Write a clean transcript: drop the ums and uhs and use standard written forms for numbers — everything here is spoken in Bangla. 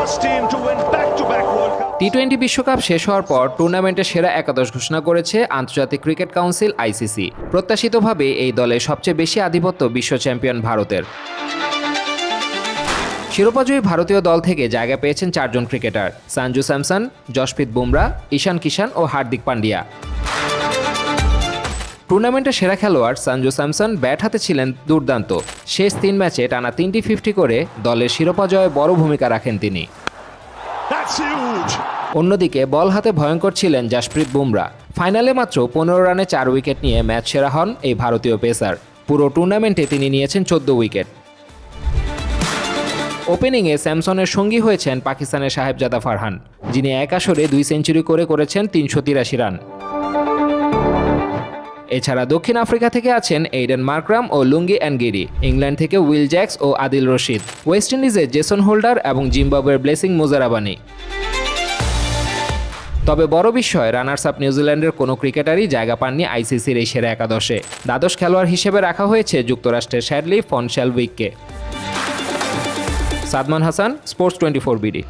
last team to win back-to-back World Cup. টি-20 বিশ্বকাপ শেষ হওয়ার পর টুর্নামেন্টের সেরা একাদশ ঘোষণা করেছে আন্তর্জাতিক ক্রিকেট কাউন্সিল আইসিসি। প্রত্যাশিতভাবে এই দলে সবচেয়ে বেশি আধিপত্য বিশ্ব চ্যাম্পিয়ন ভারতের। শিরোপাজয়ী ভারতীয় দল থেকে জায়গা পেয়েছেন 4 জন ক্রিকেটার: সঞ্জু স্যামসন, জশপ্রীত বুমরা, ঈশান কিষান ও হার্দিক পান্ডিয়া। টুর্নামেন্টের সেরা খেলোয়াড় সঞ্জু স্যামসন ব্যাট হাতে ছিলেন দুর্দান্ত। শেষ 3 ম্যাচে টানা 3টি 50 করে দলের শিরোপা জয়ে বড় ভূমিকা রাখেন তিনি। That's huge. অন্যদিকে বল হাতে ভয়ঙ্কর ছিলেন জশপ্রীত বুমরা। ফাইনালে মাত্র 15 রানে 4 উইকেট নিয়ে ম্যাচ সেরা হন এই ভারতীয় পেসার। পুরো টুর্নামেন্টে তিনি নিয়েছেন 14 উইকেট। ওপেনিংয়ে স্যামসনের সঙ্গী হয়েছেন পাকিস্তানের সাহেবজাদা ফারহান, যিনি এক আসরে 2 সেঞ্চুরি করেছেন 383 রান। এছাড়া দক্ষিণ আফ্রিকা থেকে আছেন এইডেন মার্করাম ও লুঙ্গি অ্যানগিরি, ইংল্যান্ড থেকে উইল জ্যাক্স ও আদিল রশিদ, ওয়েস্ট ইন্ডিজের জেসন হোল্ডার এবং জিম্বাবুয়ের ব্লেসিং মুজারাবানি। তবে বড় বিস্ময়, রানার্স আপ নিউজিল্যান্ডের কোনো ক্রিকেটারই জায়গা পাননি আইসিসির এই সেরা একাদশে। দ্বাদশ খেলোয়াড় হিসেবে রাখা হয়েছে যুক্তরাষ্ট্রের শ্যাডলি ফন শেলউইককে। Sadman Hasan, sports 24 BD.